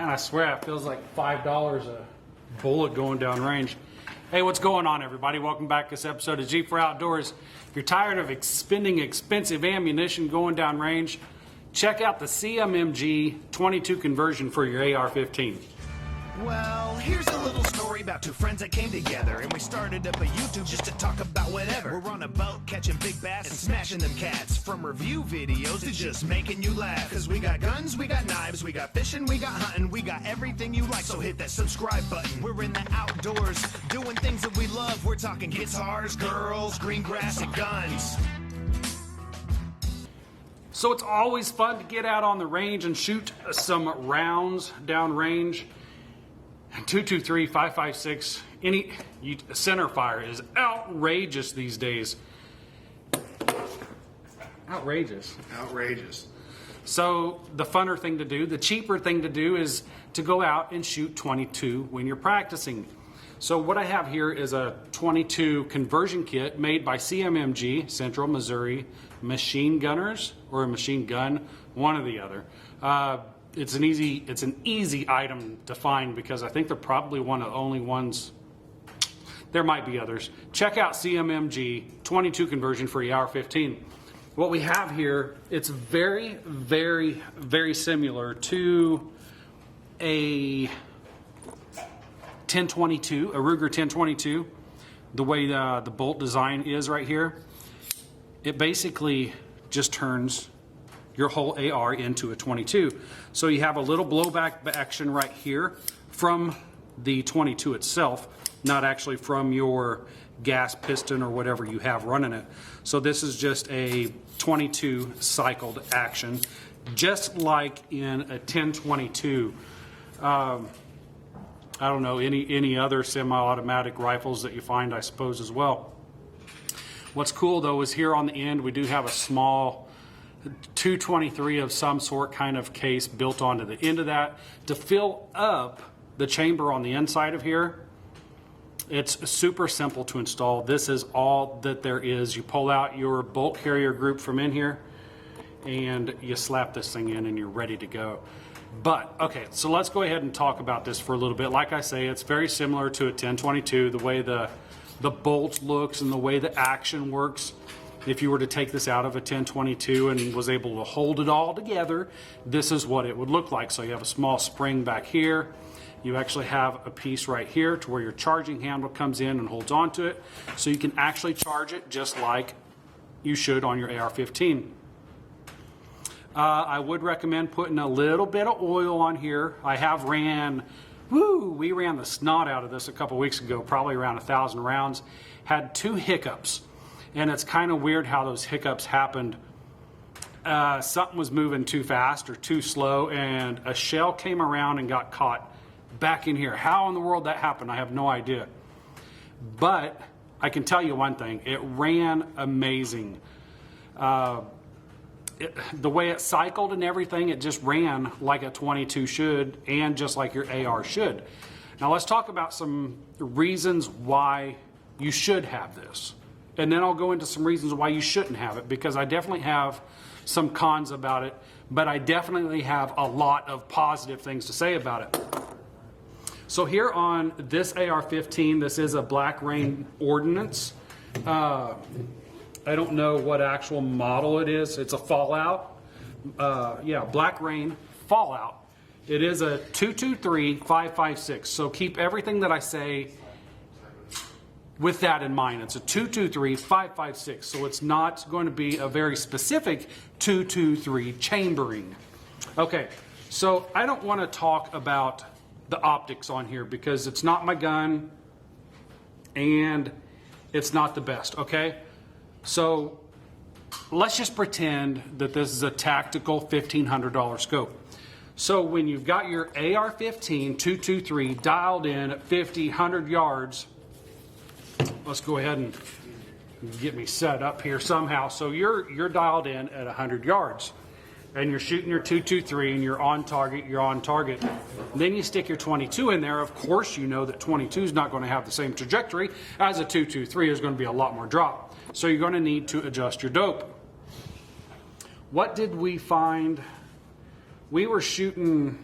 Man, I swear it feels like $5 a bullet going down range. Hey, what's going on, everybody? Welcome back to this episode of G4 Outdoors. If you're tired of spending expensive ammunition going down range, check out the CMMG 22 conversion for your AR-15. Well, here's a little story about two friends that came together, and we started up a YouTube just to talk about whatever. We're on a boat catching big bass and smashing them cats, from review videos to just making you laugh. Cause we got guns, we got knives, we got fishing, we got hunting, we got everything you like, so hit that subscribe button. We're in the outdoors, doing things that we love. We're talking guitars, girls, green grass, and guns. So it's always fun to get out on the range and shoot some rounds down range. 223, 556, any center fire is outrageous these days. Outrageous. So the funner thing to do, the cheaper thing to do, is to go out and shoot 22 when you're practicing. So what I have here is a 22 conversion kit made by CMMG, Central Missouri Machine Gunners, or a machine gun, one or the other. It's an easy item to find because I think they're probably one of the only ones. There might be others. Check out CMMG 22 conversion for AR-15. What we have here, it's very, very, very similar to a 1022, a Ruger 1022. The way the bolt design is right here, it basically just turns your whole AR into a 22. So you have a little blowback action right here from the 22 itself, not actually from your gas piston or whatever you have running it. So this is just a 22 cycled action, just like in a 1022. I don't know, any other semi-automatic rifles that you find, I suppose, as well. What's cool though is here on the end we do have a small 223 of some sort kind of case built onto the end of that to fill up the chamber on the inside of here. It's super simple to install. This is all that there is. You pull out your bolt carrier group from in here and you slap this thing in and you're ready to go. But okay, so let's go ahead and talk about this for a little bit. Like I say, it's very similar to a 1022, the way the bolt looks and the way the action works. If you were to take this out of a 1022 and was able to hold it all together, this is what it would look like. So you have a small spring back here. You actually have a piece right here to where your charging handle comes in and holds onto it. So you can actually charge it just like you should on your AR-15. I would recommend putting a little bit of oil on here. I have we ran the snot out of this a couple weeks ago, probably around 1,000 rounds. Had 2 hiccups. And it's kind of weird how those hiccups happened. Something was moving too fast or too slow, and a shell came around and got caught back in here. How in the world that happened, I have no idea. But I can tell you one thing, it ran amazing. The way it cycled and everything, it just ran like a 22 should, and just like your AR should. Now let's talk about some reasons why you should have this. And then I'll go into some reasons why you shouldn't have it, because I definitely have some cons about it, but I definitely have a lot of positive things to say about it. So here on this AR-15, this is a Black Rain Ordnance. I don't know what actual model it is. It's a Fallout. Yeah, Black Rain Fallout. It is a 223-556. So keep everything that I say with that in mind. It's a 223-556, so it's not going to be a very specific 223 chambering. Okay, so I don't want to talk about the optics on here because it's not my gun and it's not the best, okay? So let's just pretend that this is a tactical $1,500 scope. So when you've got your AR-15 223 dialed in at 50, 100 yards, let's go ahead and get me set up here somehow. So you're dialed in at 100 yards and you're shooting your 223 and you're on target. Then you stick your 22 in there. Of course, you know that 22 is not going to have the same trajectory as a 223. There's going to be a lot more drop. So you're going to need to adjust your dope. What did we find? We were shooting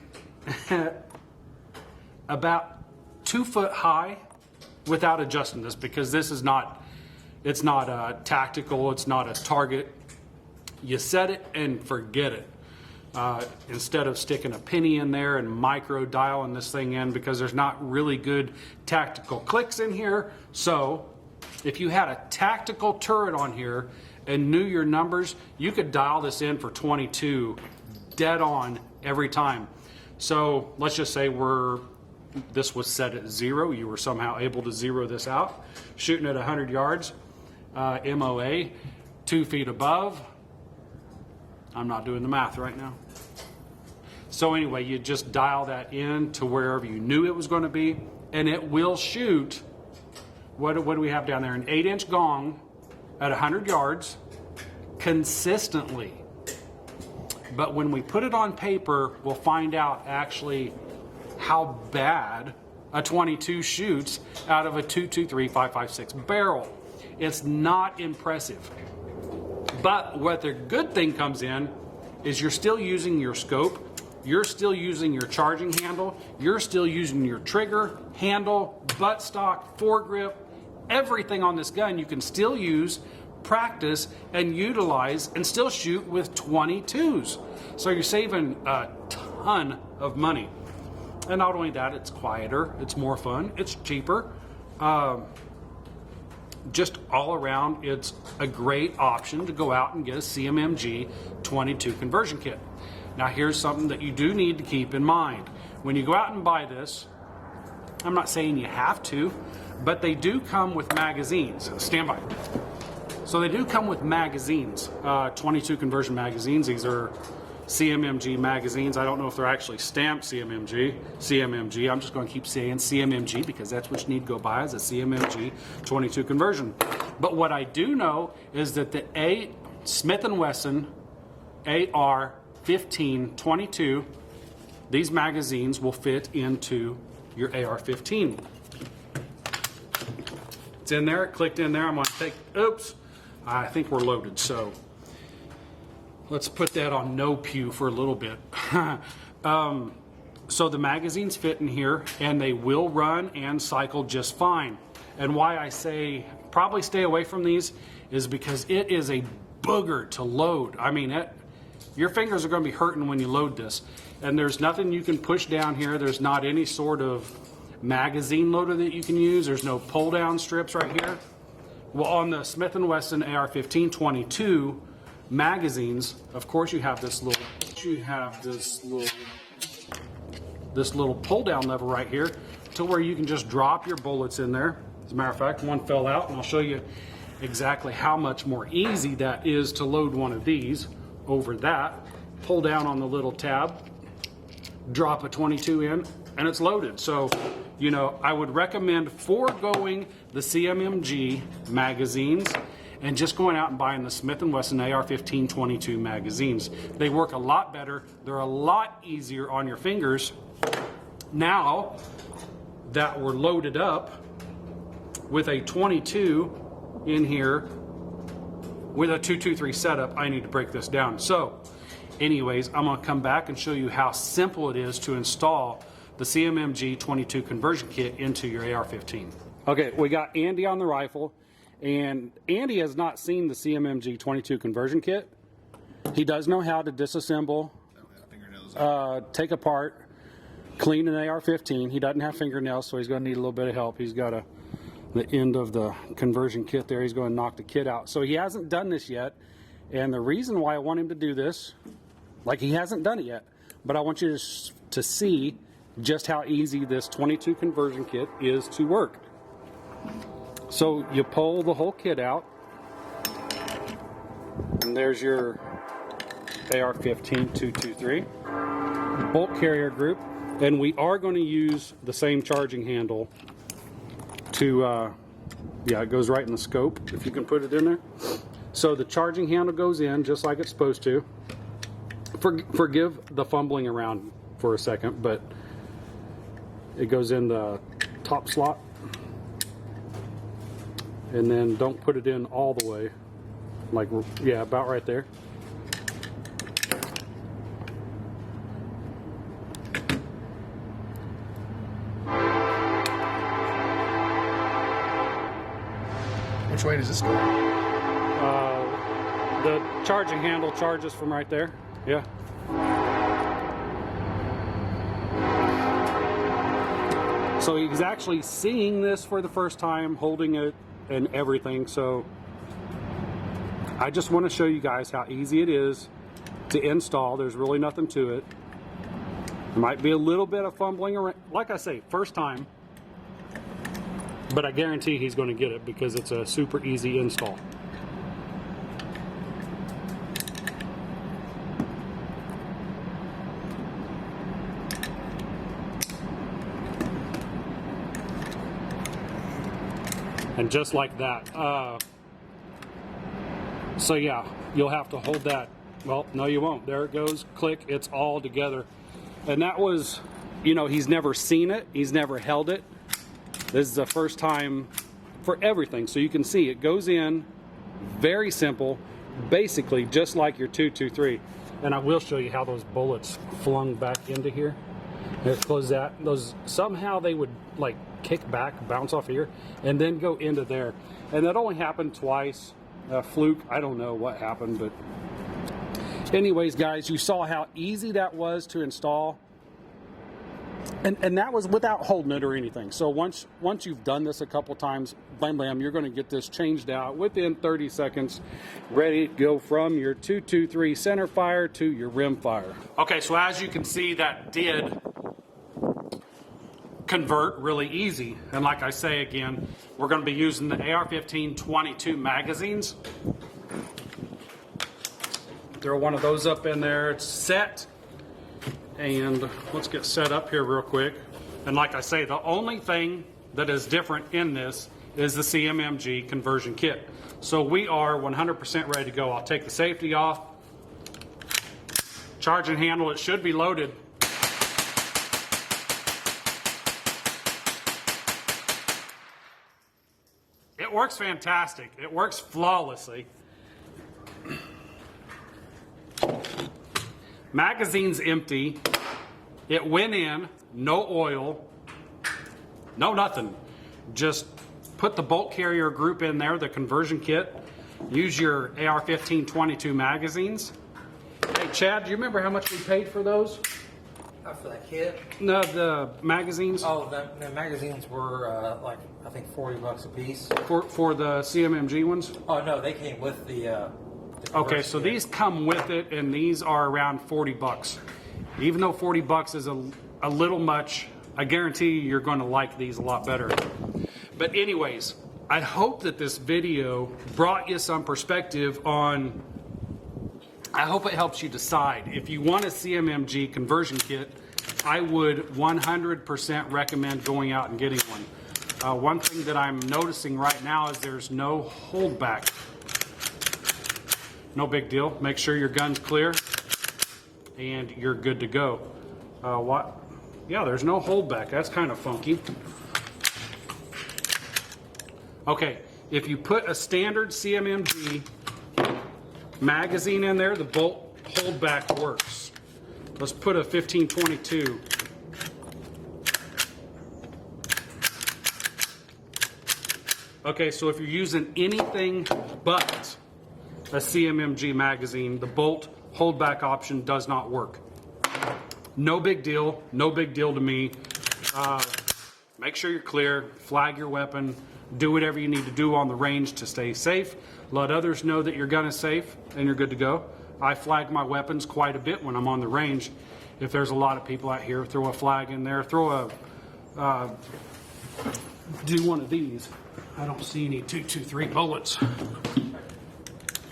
about 2 foot high without adjusting this, because this is not, it's not a tactical, it's not a target. You set it and forget it. Instead of sticking a penny in there and micro dialing this thing in, because there's not really good tactical clicks in here. So if you had a tactical turret on here and knew your numbers, you could dial this in for 22 dead on every time. So let's just say this was set at 0. You were somehow able to zero this out, shooting at 100 yards, MOA, 2 feet above. I'm not doing the math right now. So anyway, you just dial that in to wherever you knew it was going to be, and it will shoot, what do we have down there? An 8-inch gong at 100 yards consistently. But when we put it on paper, we'll find out actually how bad a 22 shoots out of a 223 5.56 barrel. It's not impressive. But what the good thing comes in is you're still using your scope, you're still using your charging handle, you're still using your trigger, handle, buttstock, foregrip, everything on this gun you can still use, practice, and utilize, and still shoot with 22s. So you're saving a ton of money. And not only that, it's quieter, it's more fun, it's cheaper. Just all around, it's a great option to go out and get a CMMG 22 conversion kit. Now here's something that you do need to keep in mind. When you go out and buy this, I'm not saying you have to, but they do come with magazines. Stand by. So they do come with magazines, 22 conversion magazines. These are CMMG magazines. I don't know if they're actually stamped CMMG. I'm just going to keep saying CMMG because that's what you need to go buy, is a CMMG 22 conversion. But what I do know is that the Smith & Wesson AR15 22, these magazines will fit into your AR-15. It's in there, it clicked in there. I'm going to take, oops, I think we're loaded, so let's put that on no pew for a little bit. So the magazines fit in here, and they will run and cycle just fine. And why I say probably stay away from these is because it is a booger to load. I mean, your fingers are going to be hurting when you load this. And there's nothing you can push down here. There's not any sort of magazine loader that you can use. There's no pull down strips right here. Well, on the Smith & Wesson AR-15 22 magazines, of course you have this little pull down lever right here to where you can just drop your bullets in there. As a matter of fact, one fell out, and I'll show you exactly how much more easy that is to load one of these over that. Pull down on the little tab, drop a 22 in, and it's loaded. So, you know, I would recommend foregoing the CMMG magazines and just going out and buying the Smith & Wesson AR-15 22 magazines. They work a lot better. They're a lot easier on your fingers. Now that we're loaded up with a 22 in here with a 223 setup, I need to break this down. So anyways, I'm going to come back and show you how simple it is to install the CMMG 22 conversion kit into your AR-15. Okay, we got Andy on the rifle, and Andy has not seen the CMMG 22 conversion kit. He does know how to disassemble, take apart, clean an AR-15. He doesn't have fingernails, so he's going to need a little bit of help. He's got the end of the conversion kit there. He's going to knock the kit out. So he hasn't done this yet, and the reason why I want him to do this, like, he hasn't done it yet, but I want you to see just how easy this 22 conversion kit is to work. So you pull the whole kit out, and there's your AR-15 223 bolt carrier group, and we are going to use the same charging handle to, yeah, it goes right in the scope, if you can put it in there. So the charging handle goes in just like it's supposed to. Forgive the fumbling around for a second, but it goes in the top slot, and then don't put it in all the way, like, yeah, about right there. Which way does this go? The charging handle charges from right there. Yeah. So he's actually seeing this for the first time, holding it and everything. So I just want to show you guys how easy it is to install. There's really nothing to it. There might be a little bit of fumbling around. Like I say, first time. But I guarantee he's going to get it because it's a super easy install. And just like that. So yeah, you'll have to hold that. Well, no you won't. There it goes. Click. It's all together. And that was, you know, he's never seen it. He's never held it. This is the first time for everything. So you can see it goes in, very simple, basically just like your 223. And I will show you how those bullets flung back into here. There, close that. Those, somehow they would like kick back, bounce off here, and then go into there. And that only happened twice. Fluke, I don't know what happened, but anyways, guys, you saw how easy that was to install. And that was without holding it or anything. So once you've done this a couple times, bam, bam, you're going to get this changed out within 30 seconds, ready to go from your 223 center fire to your rim fire. Okay, so as you can see, that did convert really easy. And like I say again, we're going to be using the AR15 22 magazines. Throw one of those up in there. It's set. And let's get set up here real quick. And like I say, the only thing that is different in this is the CMMG conversion kit. So we are 100% ready to go. I'll take the safety off. Charging handle, it should be loaded. It works fantastic. It works flawlessly. Magazine's empty. It went in, no oil, no nothing. Just put the bolt carrier group in there, the conversion kit. Use your AR15 22 magazines. Hey Chad, do you remember how much we paid for those? For that kit? No, the magazines. Oh, the magazines were like I think $40 a piece. For the CMMG ones? Oh no, they came with the okay, so these come with it, and these are around $40. Even though $40 is a little much, I guarantee you're going to like these a lot better. But anyways, I hope that this video brought you some perspective on, I hope it helps you decide. If you want a CMMG conversion kit, I would 100% recommend going out and getting one. One thing that I'm noticing right now is there's no holdback. No big deal. Make sure your gun's clear and you're good to go. What? Yeah, there's no holdback. That's kind of funky. Okay, if you put a standard CMMG magazine in there, the bolt holdback works. Let's put a 1522. Okay, so if you're using anything but a CMMG magazine, the bolt holdback option does not work. No big deal. No big deal to me. Make sure you're clear. Flag your weapon. Do whatever you need to do on the range to stay safe. Let others know that your gun is safe and you're good to go. I flag my weapons quite a bit when I'm on the range. If there's a lot of people out here, throw a flag in there. Throw a do one of these. I don't see any 223 bullets.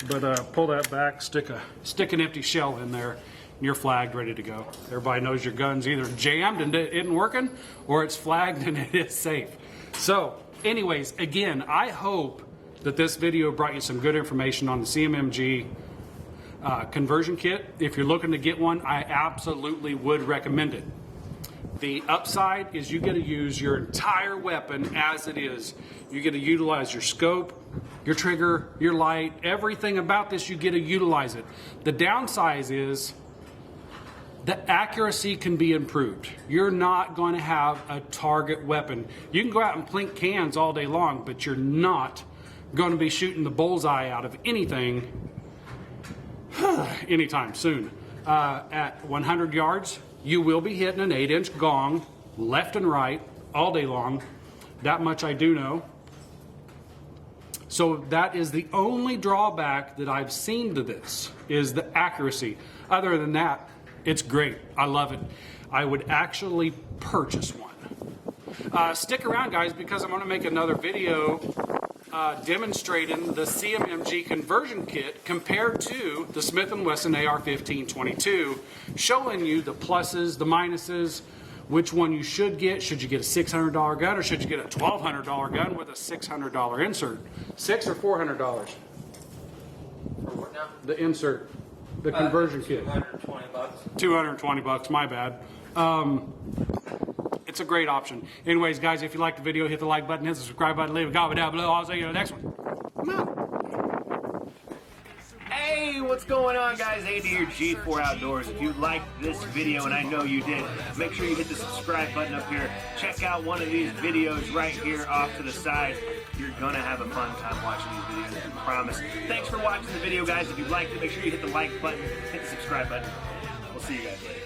But pull that back, stick an empty shell in there, and you're flagged, ready to go. Everybody knows your gun's either jammed and it isn't working, or it's flagged and it is safe. So, anyways, again, I hope that this video brought you some good information on the CMMG conversion kit. If you're looking to get one, I absolutely would recommend it. The upside is you get to use your entire weapon as it is. You get to utilize your scope, your trigger, your light, everything about this, you get to utilize it. The downside is the accuracy can be improved. You're not going to have a target weapon. You can go out and plink cans all day long, but you're not going to be shooting the bullseye out of anything anytime soon. At 100 yards, you will be hitting an 8-inch gong left and right all day long. That much I do know. So that is the only drawback that I've seen to this, is the accuracy. Other than that, it's great. I love it. I would actually purchase one. Stick around, guys, because I'm going to make another video demonstrating the CMMG conversion kit compared to the Smith & Wesson AR15 22, showing you the pluses, the minuses, which one you should get. Should you get a $600 gun, or should you get a $1,200 gun with a $600 insert? $600 or $400? For what now? The insert, the conversion kit. 220 bucks. 220 bucks, my bad. It's a great option. Anyways, guys, if you liked the video, hit the like button, hit the subscribe button, leave a comment down below. I'll see you in the next one. Come on. Hey, what's going on, guys? Andy here, G4 Outdoors. If you liked this video, and I know you did, make sure you hit the subscribe button up here. Check out one of these videos right here off to the side. You're gonna have a fun time watching these videos, I promise. Thanks for watching the video, guys. If you liked it, make sure you hit the like button, hit the subscribe button. We'll see you guys later.